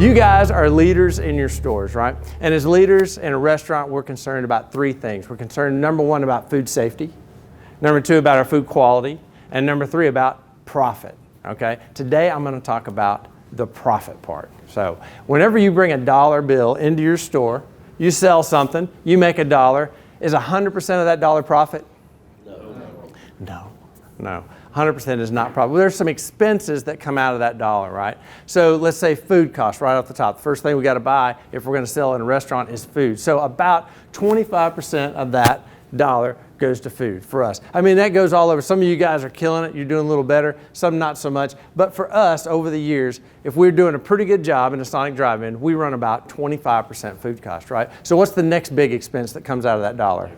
You guys are leaders in your stores, right? And as leaders in a restaurant, we're concerned about three things. We're concerned, number one, about food safety, number two, about our food quality, and number three, about profit, okay? Today, I'm gonna talk about the profit part. So whenever you bring a dollar bill into your store, you sell something, you make $1, is 100% of that dollar profit? No. 100% is not profit. There's some expenses that come out of that dollar, right? So let's say food costs right off the top. The first thing we got to buy if we're going to sell in a restaurant is food. So about 25% of that dollar goes to food for us. I mean, that goes all over. Some of you guys are killing it. You're doing a little better. Some not so much. But for us, over the years, if we're doing a pretty good job in a Sonic drive-in, we run about 25% food cost, right? So what's the next big expense that comes out of that dollar?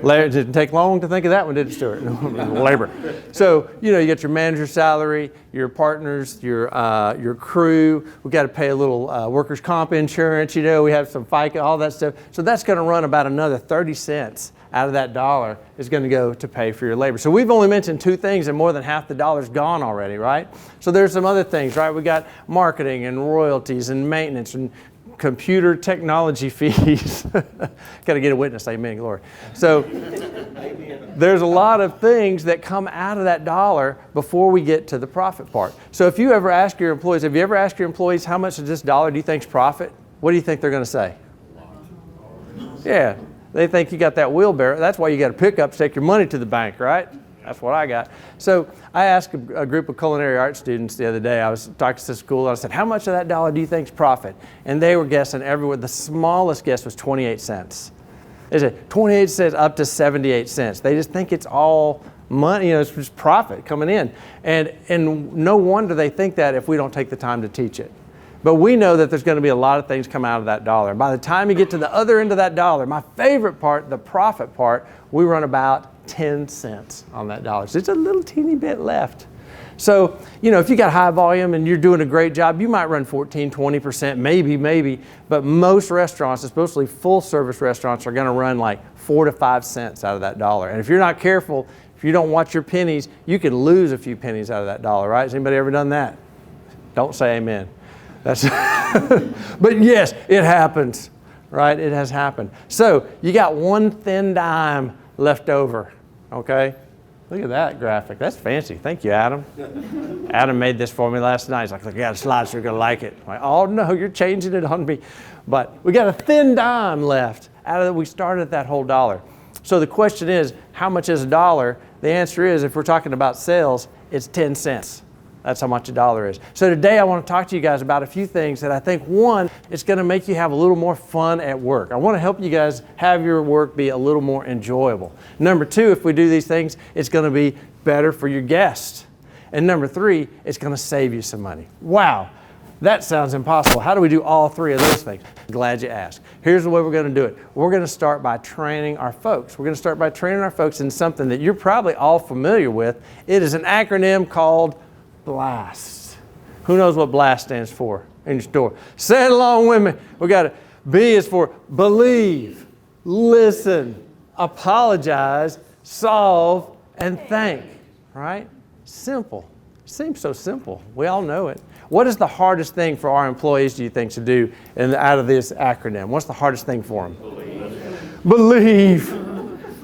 It didn't take long to think of that one, did it, Stuart? Labor. So, you know, you get your manager's salary, your partners, your crew. We got to pay a little workers' comp insurance. You know, we have some FICA, all that stuff. So that's going to run about another 30 cents out of that dollar is going to go to pay for your labor. So we've only mentioned two things, and more than half the dollar's gone already, right? So there's some other things, right? We got marketing and royalties and maintenance and computer technology fees. Got to get a witness, amen, glory. So there's a lot of things that come out of that dollar before we get to the profit part. So if you ever ask your employees, have you ever asked your employees how much of this dollar do you think is profit? What do you think they're going to say? Yeah, they think you got that wheelbarrow. That's why you got a pickup to take your money to the bank, right? That's what I got. So I asked a group of culinary arts students the other day. I was talking to school and I said, how much of that dollar do you think is profit? And they were guessing everywhere. The smallest guess was 28 cents. They said 28 cents up to 78 cents. They just think it's all money, you know, it's just profit coming in. And no wonder they think that if we don't take the time to teach it. But we know that there's going to be a lot of things come out of that dollar. And by the time you get to the other end of that dollar, my favorite part, the profit part, we run about 10 cents on that dollar. So it's a little teeny bit left. So, you know, if you got high volume and you're doing a great job, you might run 14, 20%, maybe, but most restaurants, especially full service restaurants, are going to run like 4 to 5 cents out of that dollar. And if you're not careful, if you don't watch your pennies, you could lose a few pennies out of that dollar, right? Has anybody ever done that? Don't say amen. That's but yes, it happens, right? It has happened. So you got one thin dime left over, okay? Look at that graphic. That's fancy. Thank you, Adam. Adam made this for me last night. He's like, I got a slide, so you're going to like it. I'm like, oh, no, you're changing it on me. But we got a thin dime left out of it. We started that whole dollar. So the question is, how much is a dollar? The answer is, if we're talking about sales, it's 10 cents. That's how much a dollar is. So today I want to talk to you guys about a few things that I think, one, it's going to make you have a little more fun at work. I want to help you guys have your work be a little more enjoyable. Number two, if we do these things, it's going to be better for your guests. And number three, it's going to save you some money. Wow, that sounds impossible. How do we do all three of those things? Glad you asked. Here's the way we're going to do it. We're going to start by training our folks. We're going to start by training our folks in something that you're probably all familiar with. It is an acronym called BLAST. Who knows what BLAST stands for in your store? Say it along with me. We got it. B is for believe, listen, apologize, solve, and thank. Right? Simple. Seems so simple. We all know it. What is the hardest thing for our employees, do you think, to do out of this acronym? What's the hardest thing for them? Believe.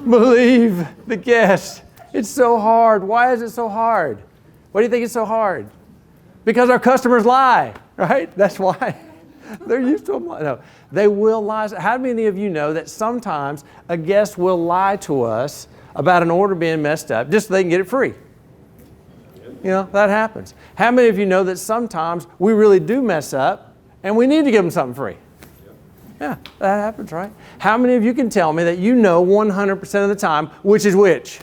Believe the guest. It's so hard. Why is it so hard? Why do you think it's so hard? Because our customers lie, right? That's why. They're used to them. No, they will lie. How many of you know that sometimes a guest will lie to us about an order being messed up just so they can get it free? You know, that happens. How many of you know that sometimes we really do mess up and we need to give them something free? Yeah, that happens, right? How many of you can tell me that you know 100% of the time which is which?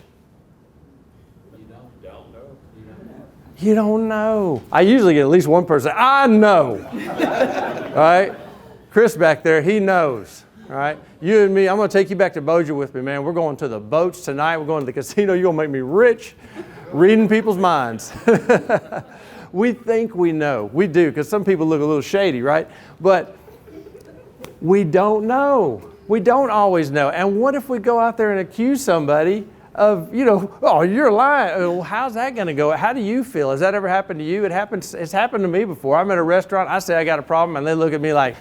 You don't know. I usually get at least one person, I know. Right? Chris back there, he knows. All right? You and me, I'm going to take you back to Bossier with me, man. We're going to the boats tonight. We're going to the casino. You're going to make me rich reading people's minds. We think we know. We do, because some people look a little shady, right? But we don't know. We don't always know. And what if we go out there and accuse somebody of, oh, you're lying. Well, how's that going to go? How do you feel? Has that ever happened to you? It's happened to me before. I'm at a restaurant, I say I got a problem, and they look at me like,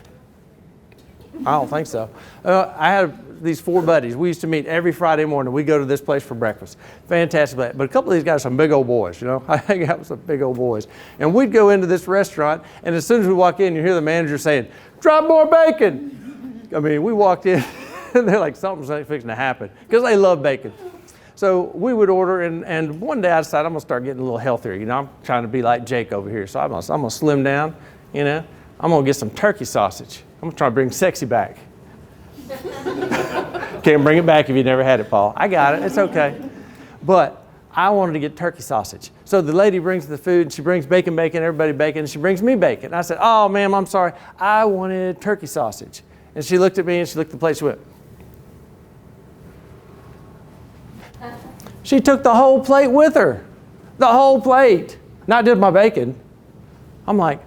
I don't think so. I had these 4 buddies. We used to meet every Friday morning. We'd go to this place for breakfast. Fantastic place. But a couple of these guys are some big old boys, I hang out with some big old boys. And we'd go into this restaurant, and as soon as we walk in, you hear the manager saying, drop more bacon. I mean, we walked in, and they're like, something's fixing to happen, because they love bacon. So we would order, and one day I decided I'm going to start getting a little healthier. I'm trying to be like Jake over here. So I'm going to slim down, I'm going to get some turkey sausage. I'm going to try to bring sexy back. Can't bring it back if you never had it, Paul. I got it. It's okay. But I wanted to get turkey sausage. So the lady brings the food, and she brings bacon, everybody bacon, and she brings me bacon. And I said, oh, ma'am, I'm sorry. I wanted turkey sausage. And she looked at me, and she looked at the plate, she went. She took the whole plate with her. The whole plate. Not just my bacon. I'm like,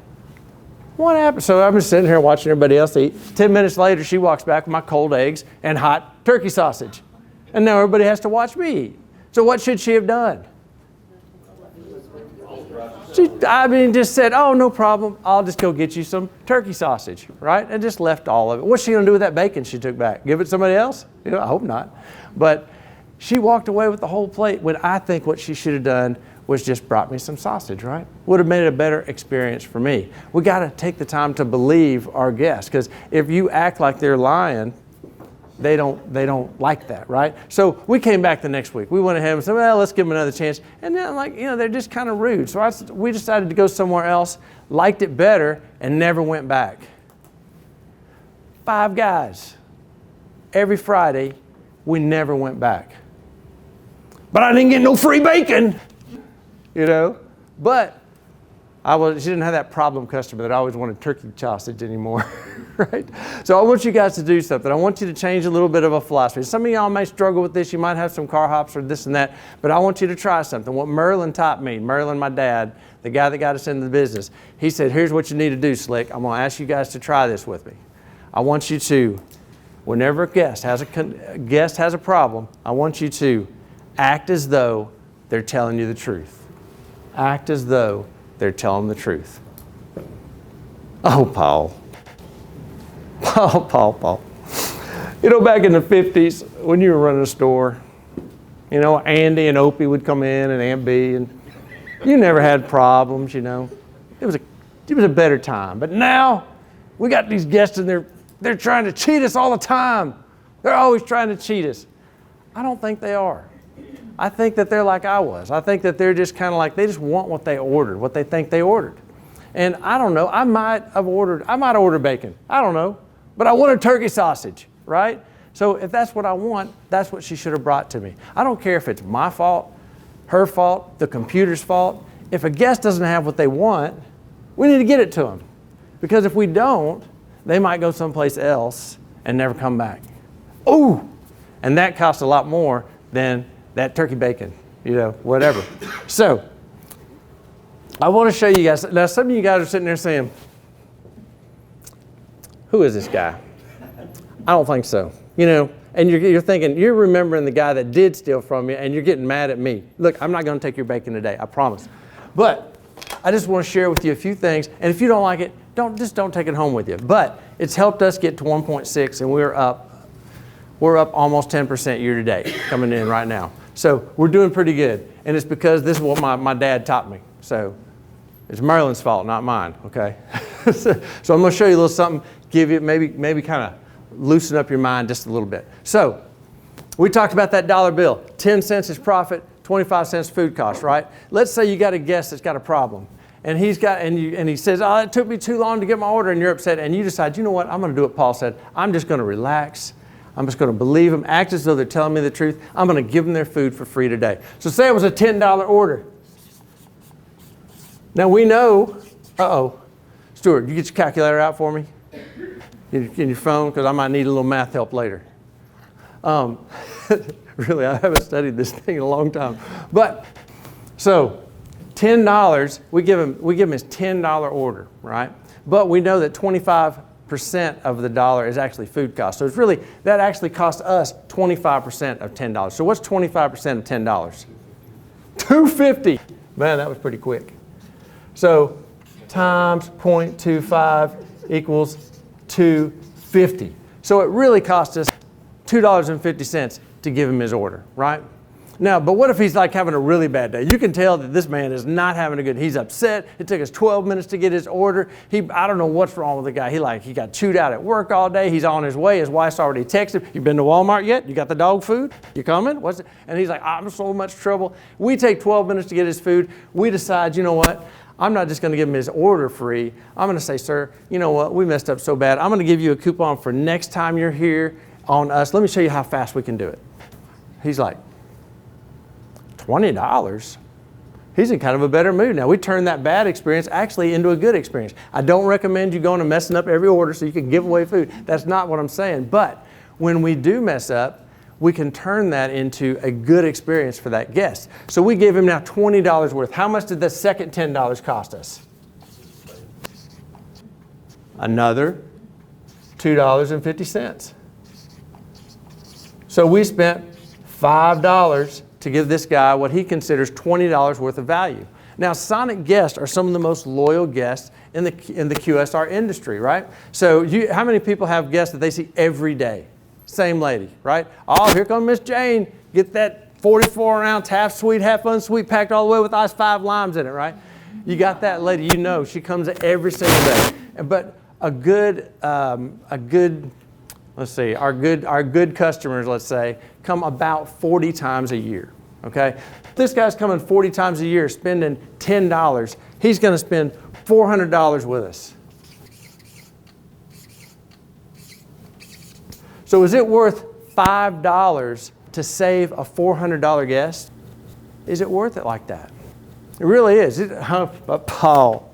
what happened? So I'm just sitting here watching everybody else eat. 10 minutes later, she walks back with my cold eggs and hot turkey sausage. And now everybody has to watch me eat. So what should she have done? She just said, oh, no problem. I'll just go get you some turkey sausage, right? And just left all of it. What's she going to do with that bacon she took back? Give it to somebody else? I hope not. But she walked away with the whole plate when I think what she should have done was just brought me some sausage, right? Would have made it a better experience for me. We got to take the time to believe our guests, because if you act like they're lying, they don't like that, right? So we came back the next week. We went ahead and said, well, let's give them another chance. And then they're just kind of rude. So we decided to go somewhere else, liked it better, and never went back. 5 guys. Every Friday, we never went back. But I didn't get no free bacon, But she didn't have that problem customer that always wanted turkey sausage anymore, right? So I want you guys to do something. I want you to change a little bit of a philosophy. Some of y'all may struggle with this. You might have some car hops or this and that, but I want you to try something. What Merlin taught me, Merlin, my dad, the guy that got us into the business, he said, here's what you need to do, Slick. I'm going to ask you guys to try this with me. I want you to, whenever a guest has a problem, I want you to act as though they're telling you the truth. Act as though they're telling the truth. Oh, Paul. Paul. Back in the 50s, when you were running a store, Andy and Opie would come in, and Aunt B, and you never had problems, It was a better time. But now, we got these guests, and they're trying to cheat us all the time. They're always trying to cheat us. I don't think they are. I think that they're like I was. I think that they're just kind of like, they just want what they ordered, what they think they ordered. And I don't know, I might order bacon. I don't know. But I wanted turkey sausage, right? So if that's what I want, that's what she should have brought to me. I don't care if it's my fault, her fault, the computer's fault. If a guest doesn't have what they want, we need to get it to them. Because if we don't, they might go someplace else and never come back. Ooh! And that costs a lot more than that turkey bacon, whatever. So, I want to show you guys. Now, some of you guys are sitting there saying, who is this guy? I don't think so. And you're thinking, you're remembering the guy that did steal from you, and you're getting mad at me. Look, I'm not going to take your bacon today, I promise. But I just want to share with you a few things, and if you don't like it, don't take it home with you. But it's helped us get to 1.6, and we're up almost 10% year to date coming in right now. So we're doing pretty good. And it's because this is what my dad taught me. So it's Merlin's fault, not mine, okay? So I'm going to show you a little something, give you maybe kind of loosen up your mind just a little bit. So we talked about that dollar bill. 10 cents is profit, 25 cents food cost, right? Let's say you got a guest that's got a problem. And he says, oh, it took me too long to get my order, and you're upset. And you decide, you know what, I'm going to do what Paul said. I'm just going to relax. I'm just going to believe them, act as though they're telling me the truth. I'm going to give them their food for free today. So say it was a $10 order. Now we know, Stuart, you get your calculator out for me? In your phone, because I might need a little math help later. Really, I haven't studied this thing in a long time. But, so, $10, we give him his $10 order, right? But we know that 25 of the dollar is actually food cost. So it's really, that actually costs us 25% of $10. So what's 25% of $10? $2.50. Man, that was pretty quick. So times 0.25 equals $2.50. So it really cost us $2.50 to give him his order, right? Now, but what if he's like having a really bad day? You can tell that this man is not having a good, he's upset. It took us 12 minutes to get his order. I don't know what's wrong with the guy. He got chewed out at work all day. He's on his way. His wife's already texted, you been to Walmart yet? You got the dog food? You coming? What's it? And he's like, I'm in so much trouble. We take 12 minutes to get his food. We decide, you know what? I'm not just going to give him his order free. I'm going to say, sir, you know what? We messed up so bad. I'm going to give you a coupon for next time you're here on us. Let me show you how fast we can do it. He's like, $20? He's in kind of a better mood now. We turned that bad experience actually into a good experience. I don't recommend you going and messing up every order so you can give away food. That's not what I'm saying. But when we do mess up, we can turn that into a good experience for that guest. So we gave him now $20 worth. How much did the second $10 cost us? Another $2.50. So we spent $5 to give this guy what he considers $20 worth of value. Now, Sonic guests are some of the most loyal guests in the QSR industry, right? So how many people have guests that they see every day? Same lady, right? Oh, here comes Miss Jane. Get that 44-ounce half sweet, half unsweet packed all the way with ice 5 limes in it, right? You got that lady, you know, she comes every single day. But our good customers, let's say, come about 40 times a year, okay? This guy's coming 40 times a year, spending $10. He's going to spend $400 with us. So is it worth $5 to save a $400 guest? Is it worth it like that? It really is. But Paul,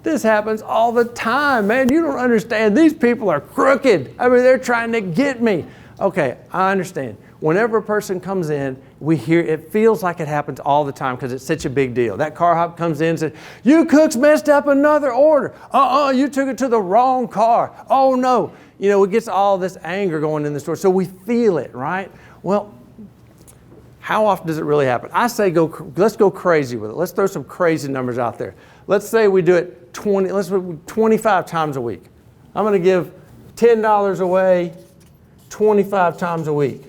this happens all the time, man. You don't understand. These people are crooked. I mean, they're trying to get me. Okay, I understand. Whenever a person comes in, we hear, it feels like it happens all the time because it's such a big deal. That car hop comes in and says, you cooks messed up another order. You took it to the wrong car. Oh no. You know, it gets all this anger going in the store. So we feel it, right? Well, how often does it really happen? I say let's go crazy with it. Let's throw some crazy numbers out there. Let's say we do it 25 times a week. I'm going to give $10 away 25 times a week.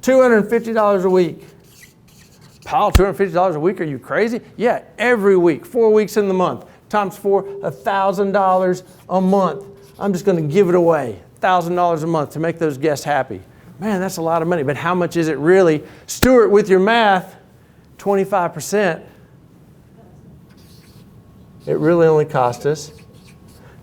$250 a week. Paul, $250 a week? Are you crazy? Yeah, every week, 4 weeks in the month, times 4, $1,000 a month. I'm just going to give it away, $1,000 a month to make those guests happy. Man, that's a lot of money, but how much is it really? Stuart, with your math, 25%. It really only cost us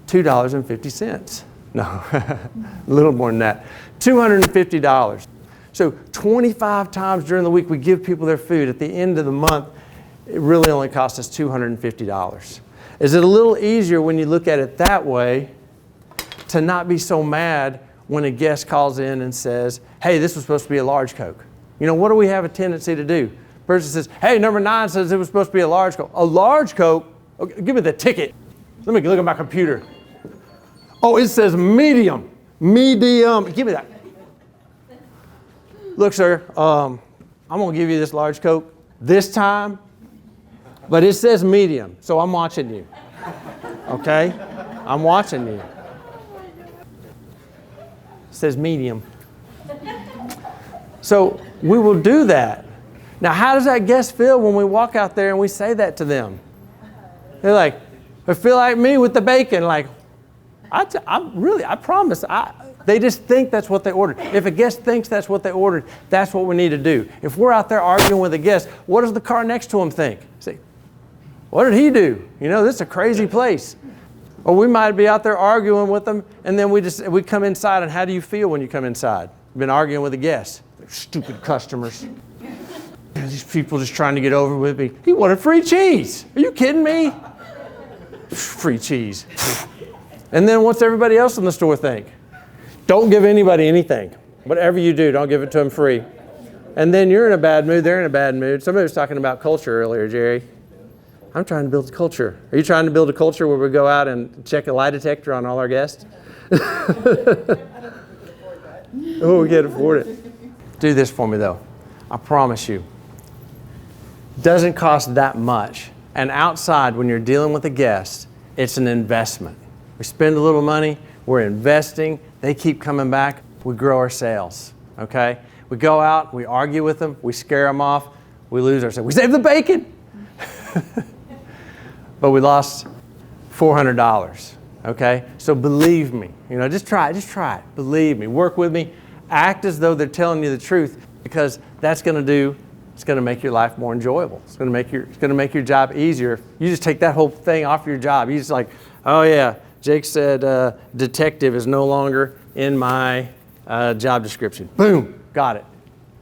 $2.50. No, a little more than that. $250. So 25 times during the week we give people their food. At the end of the month, it really only cost us $250. Is it a little easier when you look at it that way to not be so mad when a guest calls in and says, hey, this was supposed to be a large Coke? You know, what do we have a tendency to do? The person says, hey, number 9 says it was supposed to be a large Coke. A large Coke? Okay, give me the ticket. Let me look at my computer. Oh, it says medium. Medium. Give me that. Look, sir, I'm going to give you this large Coke this time, but it says medium, so I'm watching you. Okay? I'm watching you. It says medium. So we will do that. Now, how does that guest feel when we walk out there and we say that to them? They're like, they feel like me with the bacon, like, I promise. They just think that's what they ordered. If a guest thinks that's what they ordered, that's what we need to do. If we're out there arguing with a guest, what does the car next to him think? Say, what did he do? You know, this is a crazy place. Or we might be out there arguing with them, and then we come inside, and how do you feel when you come inside? You've been arguing with a guest. They're stupid customers. These people just trying to get over with me. He wanted free cheese. Are you kidding me? Free cheese. And then what's everybody else in the store think? Don't give anybody anything. Whatever you do, don't give it to them free. And then you're in a bad mood, they're in a bad mood. Somebody was talking about culture earlier, Jerry. I'm trying to build a culture. Are you trying to build a culture where we go out and check a lie detector on all our guests? Oh, we can't afford it. Do this for me though. I promise you. Doesn't cost that much. And outside, when you're dealing with a guest, it's an investment. We spend a little money, we're investing, they keep coming back, we grow our sales, okay? We go out, we argue with them, we scare them off, we lose ourselves. We save the bacon! But we lost $400, okay? So believe me, just try it, believe me, work with me, act as though they're telling you the truth, because that's going to make your life more enjoyable. It's going to make your job easier. You just take that whole thing off your job. You just like, oh yeah, Jake said detective is no longer in my job description. Boom, got it.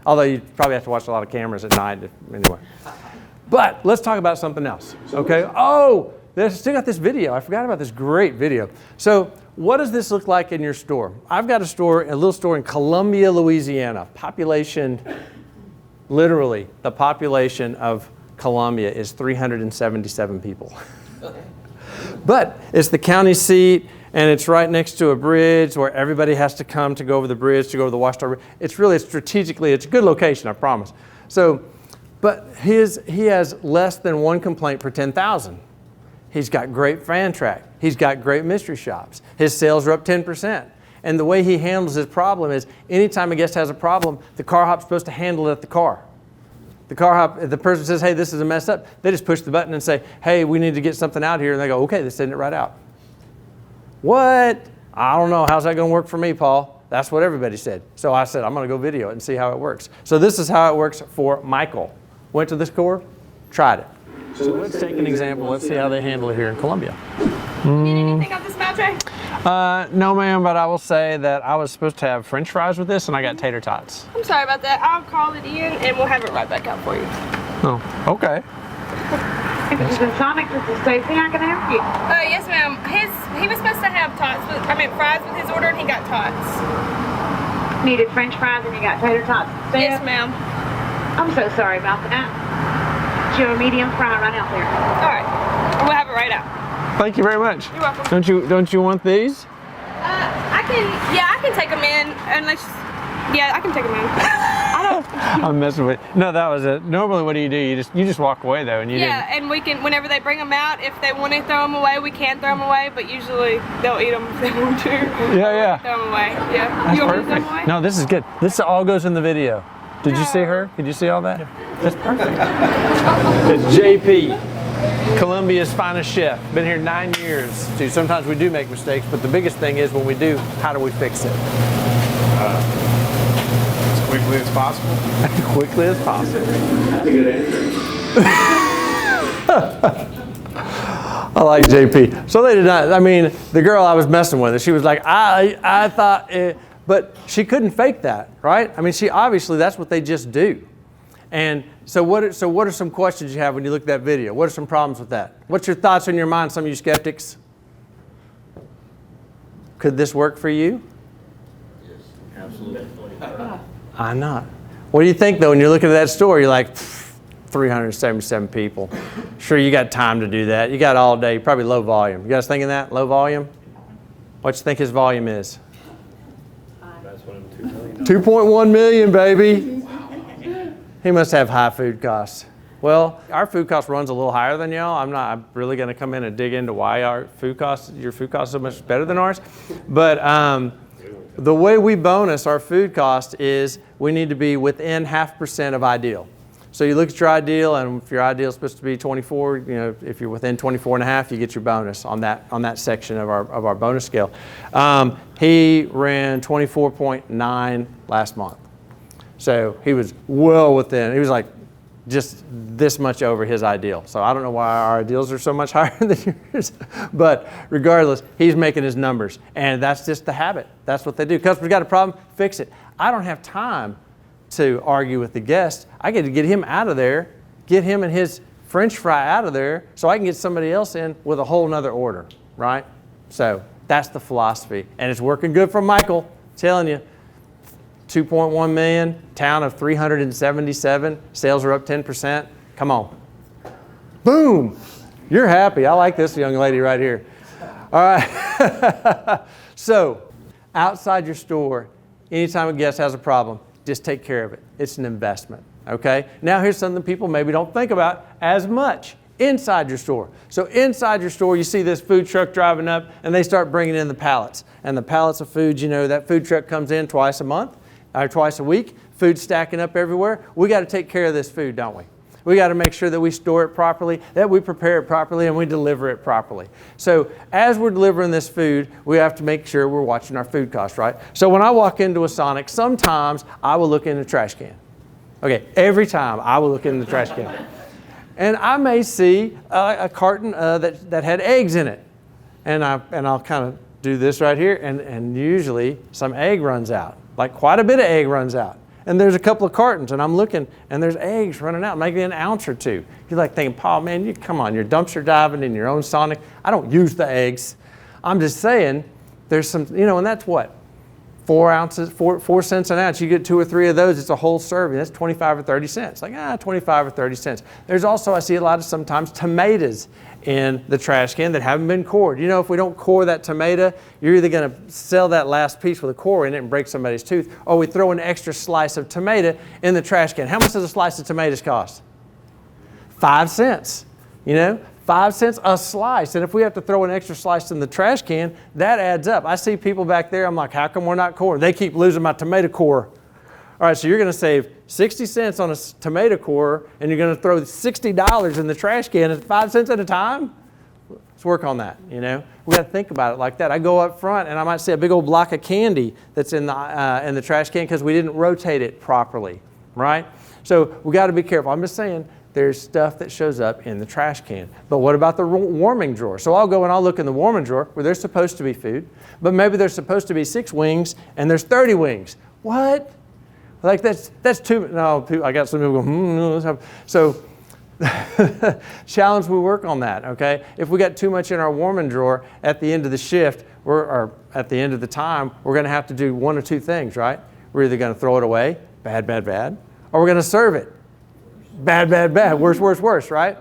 Although you probably have to watch a lot of cameras at night anyway. But let's talk about something else, okay? Oh, still got this video. I forgot about this great video. So what does this look like in your store? I've got a little store in Columbia, Louisiana. Population, literally, the population of Columbia is 377 people. But it's the county seat, and it's right next to a bridge where everybody has to come to go over the bridge, to go over the Watchtower Bridge. It's a good location, I promise. So, but he has less than one complaint per 10,000. He's got great fan track. He's got great mystery shops. His sales are up 10%. And the way he handles his problem is anytime a guest has a problem, the car hop's supposed to handle it at the car. The car hop, if the person says, hey, this is a mess up, they just push the button and say, hey, we need to get something out here. And they go, okay, they send it right out. What? I don't know. How's that going to work for me, Paul? That's what everybody said. So I said, I'm going to go video it and see how it works. So this is how it works for Michael. Went to the store, tried it. So let's take an example. Let's see how they handle it here in Columbia. Need anything off the smile tray? No, ma'am, but I will say that I was supposed to have French fries with this, and I got tater tots. I'm sorry about that. I'll call it in, and we'll have it right back out for you. Oh, okay. This is Sonic. This is Stacy. I can help you. Yes, ma'am. He was supposed to have fries with his order, and he got tots. Needed French fries and you got tater tots instead? Yes, ma'am. I'm so sorry about that. Show a medium fry right out there. All right. We'll have it right out. Thank you very much. You're welcome. Don't you want these? I can take them in, unless, I can take them in. I don't. I'm messing with you. No, that was it. Normally what do? You just walk away though, and you didn't. And we can, whenever they bring them out, if they want to throw them away, we can throw them away, but usually they'll eat them if they want to. Yeah. Throw them away, yeah. That's you want perfect. me to throw them away? No, this is good. This all goes in the video. Did you see her? Did you see all that? That's perfect. It's JP, Columbia's finest chef. Been here 9 years. See, sometimes we do make mistakes, but the biggest thing is when we do, how do we fix it? As quickly as possible. As quickly as possible. That's a good answer. I like JP. So they did not, the girl I was messing with, she was like, I thought, but she couldn't fake that, right? She obviously, that's what they just do. And so what are some questions you have when you look at that video? What are some problems with that? What's your thoughts in your mind, some of you skeptics? Could this work for you? Yes, absolutely. I'm not. What do you think though when you're looking at that store? You're like, 377 people. Sure, you got time to do that. You got all day, probably low volume. You guys thinking that, low volume? What you think his volume is? 2.1 million, baby. He must have high food costs. Well, our food cost runs a little higher than y'all. I'm really going to come in and dig into why your food costs are so much better than ours. But the way we bonus our food cost is we need to be within 0.5% of ideal. So you look at your ideal, and if your ideal is supposed to be 24, if you're within 24.5, you get your bonus on that section of our bonus scale. He ran 24.9 last month. So he was well within, he was like just this much over his ideal. So I don't know why our ideals are so much higher than yours, but regardless, he's making his numbers. And that's just the habit. That's what they do. Customer's got a problem, fix it. I don't have time to argue with the guest. I get to get him out of there, get him and his French fry out of there so I can get somebody else in with a whole nother order, right? So that's the philosophy. And it's working good for Michael, I'm telling you. 2.1 million, town of 377, sales are up 10%. Come on. Boom. You're happy. I like this young lady right here. All right. So, outside your store, anytime a guest has a problem, just take care of it. It's an investment, okay? Now here's something people maybe don't think about as much. Inside your store. So inside your store, you see this food truck driving up and they start bringing in the pallets. And the pallets of food, you know, that food truck comes in twice a month, or twice a week. Food's stacking up everywhere. We got to take care of this food, don't we? We got to make sure that we store it properly, that we prepare it properly, and we deliver it properly. So as we're delivering this food, we have to make sure we're watching our food costs, right? So when I walk into a Sonic, sometimes I will look in the trash can. Okay, every time I will look in the trash can. And I may see a carton that had eggs in it. And I'll kind of do this right here, and usually some egg runs out. Like quite a bit of egg runs out. And there's a couple of cartons, and I'm looking, and there's eggs running out, maybe an ounce or two. You're like thinking, Paul, man, come on, you're dumpster diving in your own Sonic. I don't use the eggs. I'm just saying, there's some, you know, and that's what? 4 ounces, 4 cents an ounce. You get 2 or 3 of those, it's a whole serving. That's 25 or 30 cents. Like, 25 or 30 cents. There's also, I see a lot of sometimes tomatoes in the trash can that haven't been cored. You know, if we don't core that tomato, you're either going to sell that last piece with a core in it and break somebody's tooth, or we throw an extra slice of tomato in the trash can. How much does a slice of tomatoes cost? 5 cents, you know? 5 cents a slice, and if we have to throw an extra slice in the trash can, that adds up. I see people back there, I'm like, how come we're not coring? They keep losing my tomato core. All right, so you're going to save 60 cents on a tomato core, and you're going to throw $60 in the trash can at 5 cents at a time? Let's work on that, you know? We got to think about it like that. I go up front, and I might see a big old block of candy that's in the trash can because we didn't rotate it properly, right? So we got to be careful. I'm just saying, there's stuff that shows up in the trash can. But what about the warming drawer? So I'll go and I'll look in the warming drawer where there's supposed to be food, but maybe there's supposed to be 6 wings and there's 30 wings. What? Like that's too, no, I got some people go, So challenge, we work on that, okay? If we got too much in our warming drawer at the end of the shift, or at the end of the time, we're gonna have to do 1 or 2 things, right? We're either gonna throw it away, bad, bad, bad, or we're gonna serve it. Bad, bad, bad, worse, worse, worse, right?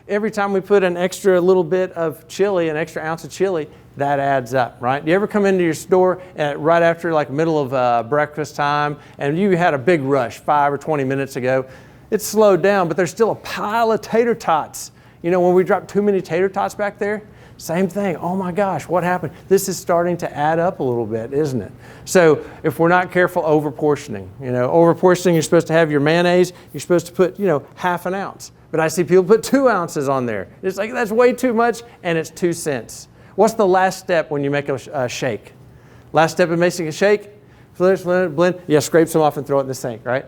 Every time we put an extra little bit of chili, an extra ounce of chili, that adds up, right? You ever come into your store right after like middle of breakfast time and you had a big rush 5 or 20 minutes ago? It's slowed down, but there's still a pile of tater tots. You know, when we drop too many tater tots back there, same thing. Oh my gosh, what happened? This is starting to add up a little bit, isn't it? So if we're not careful, over-portioning. You know, over-portioning, you're supposed to have your mayonnaise, you're supposed to put, you know, half an ounce. But I see people put 2 ounces on there. It's like, that's way too much, and it's 2 cents. What's the last step when you make a shake? Last step in making a shake? Blend. Yeah, scrape some off and throw it in the sink, right?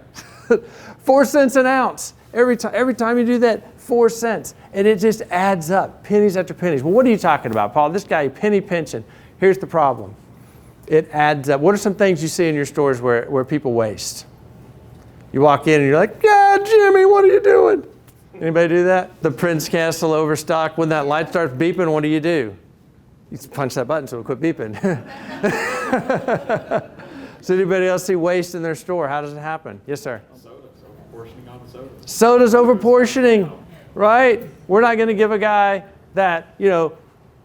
4 cents an ounce. Every time you do that, 4 cents. And it just adds up, pennies after pennies. Well, what are you talking about, Paul? This guy, penny pinching. Here's the problem. It adds up. What are some things you see in your stores where people waste? You walk in and you're like, yeah, Jimmy, what are you doing? Anybody do that? The Prince Castle overstock. When that light starts beeping, what do? You punch that button so it'll quit beeping. So anybody else see waste in their store? How does it happen? Yes, sir? Sodas, over-portioning on the sodas. Sodas over-portioning, right? We're not going to give a guy that, you know,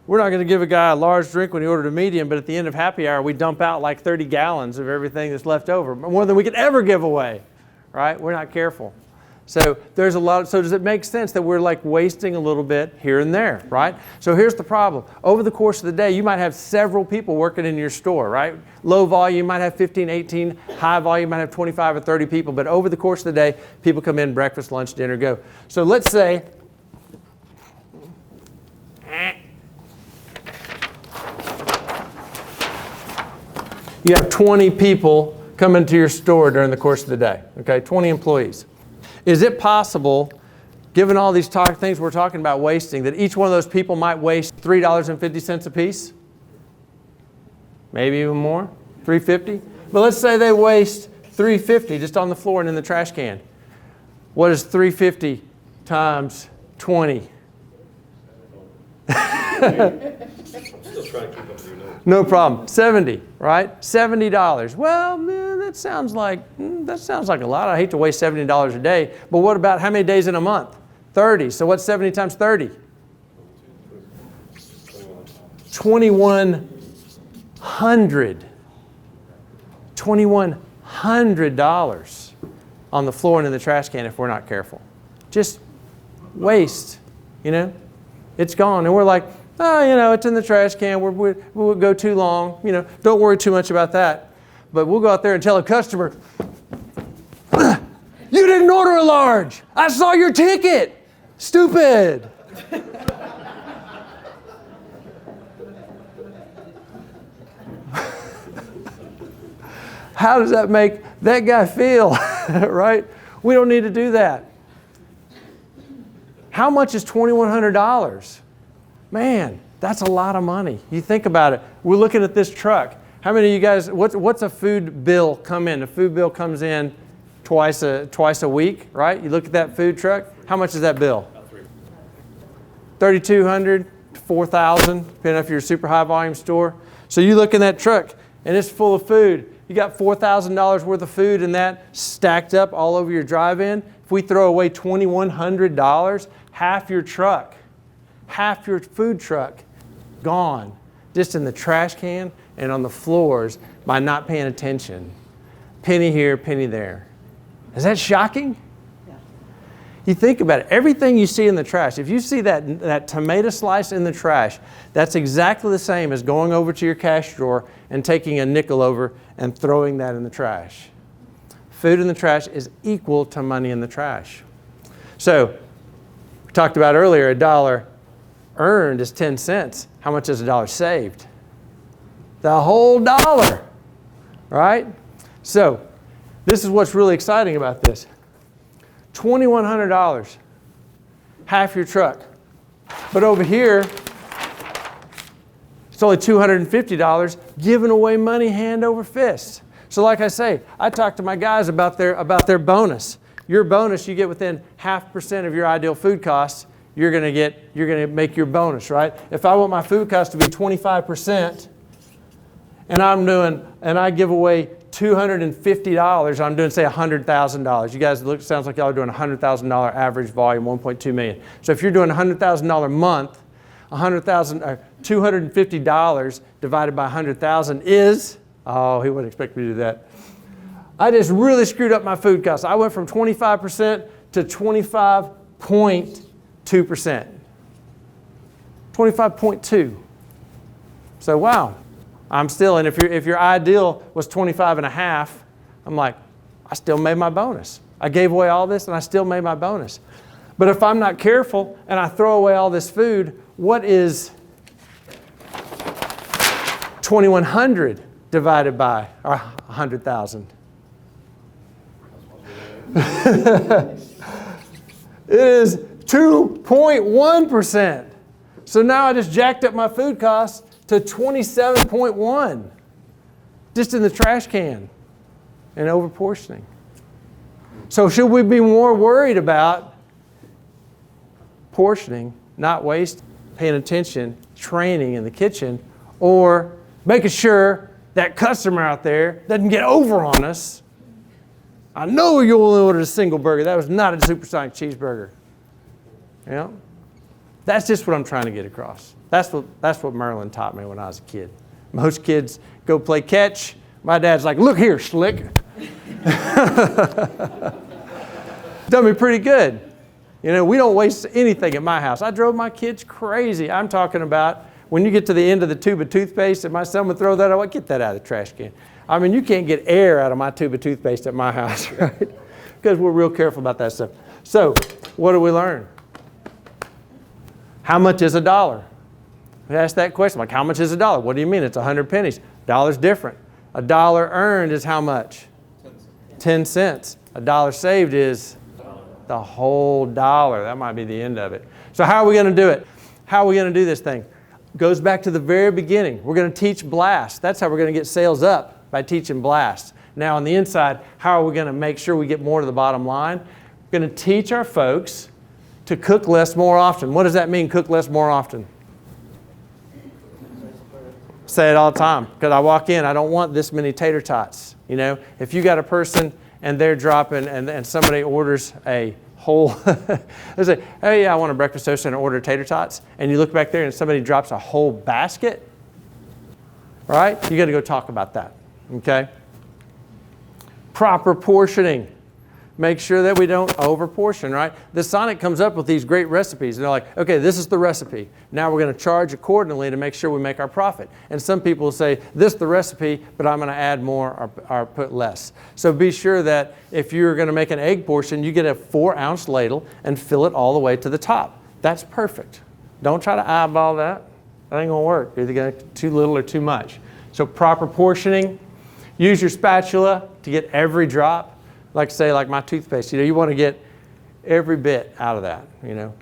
we're not going to give a guy a large drink when he ordered a medium, but at the end of happy hour, we dump out like 30 gallons of everything that's left over, more than we could ever give away, right? We're not careful. So there's a lot. So does it make sense that we're like wasting a little bit here and there, right? So here's the problem. Over the course of the day, you might have several people working in your store, right? Low volume, you might have 15, 18. High volume, you might have 25 or 30 people. But over the course of the day, people come in, breakfast, lunch, dinner, go. So let's say you have 20 people come into your store during the course of the day, okay? 20 employees. Is it possible, given all these things we're talking about wasting, that each one of those people might waste $3.50 a piece? Maybe even more? $3.50? But let's say they waste $3.50 just on the floor and in the trash can. What is $3.50 times 20? Still trying to keep up with your notes. No problem. 70, right? $70. Well, man, that sounds like a lot. I hate to waste $70 a day. But what about how many days in a month? 30. So what's 70 times 30? $2,100 on the floor and in the trash can if we're not careful. Just waste, you know? It's gone. And we're like, oh, you know, it's in the trash can. We'll go too long. You know, don't worry too much about that. But we'll go out there and tell a customer, you didn't order a large. I saw your ticket. Stupid. How does that make that guy feel, right? We don't need to do that. How much is $2,100? Man, that's a lot of money. You think about it. We're looking at this truck. How many of you guys, what's a food bill come in? A food bill comes in twice a week, right? You look at that food truck. How much is that bill? $3,200 to $4,000, depending on if you're a super high volume store. So you look in that truck and it's full of food. You got $4,000 worth of food in that stacked up all over your drive-in. If we throw away $2,100, half your truck, half your food truck, gone, just in the trash can and on the floors by not paying attention. Penny here, penny there. Is that shocking? Yeah. You think about it. Everything you see in the trash, if you see that tomato slice in the trash, that's exactly the same as going over to your cash drawer and taking a nickel over and throwing that in the trash. Food in the trash is equal to money in the trash. So, we talked about earlier, $1 earned is 10 cents. How much is $1 saved? The whole dollar, right? So, this is what's really exciting about this. $2,100, half your truck. But over here, it's only $250, giving away money hand over fist. So like I say, I talk to my guys about their bonus. Your bonus you get within 0.5% of your ideal food costs, you're gonna make your bonus, right? If I want my food cost to be 25%, and I give away $250, I'm doing say $100,000. You guys sounds like y'all are doing $100,000 average volume, 1.2 million. So if you're doing $100,000 a month, $250 divided by 100,000 is, oh, he wouldn't expect me to do that. I just really screwed up my food costs. I went from 25% to 25.2%. 25.2. So wow, I'm still, and if your ideal was 25.5, I'm like, I still made my bonus. I gave away all this and I still made my bonus. But if I'm not careful and I throw away all this food, what is 2,100 divided by 100,000? It is 2.1%. So now I just jacked up my food costs to 27.1, just in the trash can and overportioning. So should we be more worried about portioning, not waste, paying attention, training in the kitchen, or making sure that customer out there doesn't get over on us? I know you only ordered a single burger. That was not a supersonic cheeseburger. You know? That's just what I'm trying to get across. That's what Merlin taught me when I was a kid. Most kids go play catch. My dad's like, look here, slick. Done me pretty good. You know, we don't waste anything at my house. I drove my kids crazy. I'm talking about when you get to the end of the tube of toothpaste and my son would throw that away, get that out of the trash can. I mean, you can't get air out of my tube of toothpaste at my house, right? Because we're real careful about that stuff. So, what do we learn? How much is $1? We ask that question, like, how much is $1? What do you mean? It's 100 pennies. $1's different. $1 earned is how much? 10 cents. $1 saved is the whole dollar. That might be the end of it. So how are we going to do it? How are we going to do this thing? Goes back to the very beginning. We're going to teach blast. That's how we're going to get sales up, by teaching blast. Now on the inside, how are we going to make sure we get more to the bottom line? We're going to teach our folks to cook less more often. What does that mean, cook less more often? Say it all the time, because I walk in, I don't want this many tater tots. You know, if you got a person and they're dropping, and somebody orders a whole, they say, hey, I want a breakfast toast and I order tater tots, and you look back there and somebody drops a whole basket, right? You got to go talk about that, okay? Proper portioning. Make sure that we don't over-portion, right? The Sonic comes up with these great recipes, and they're like, okay, this is the recipe. Now we're going to charge accordingly to make sure we make our profit. And some people will say, this is the recipe, but I'm going to add more or put less. So be sure that if you're going to make an egg portion, you get a 4-ounce ladle and fill it all the way to the top. That's perfect. Don't try to eyeball that. That ain't going to work. You're either going to too little or too much. So proper portioning. Use your spatula to get every drop. Like say, like my toothpaste, you want to get every bit out of that,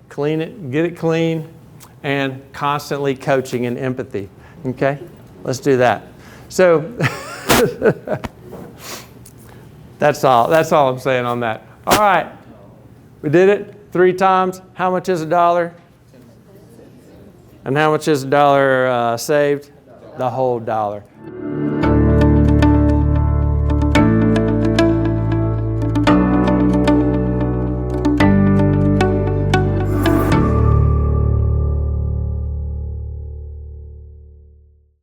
clean it, get it clean, and constantly coaching and empathy, okay? Let's do that. So that's all I'm saying on that. All right, we did it 3 times. How much is $1? And how much is $1 saved? The whole $1.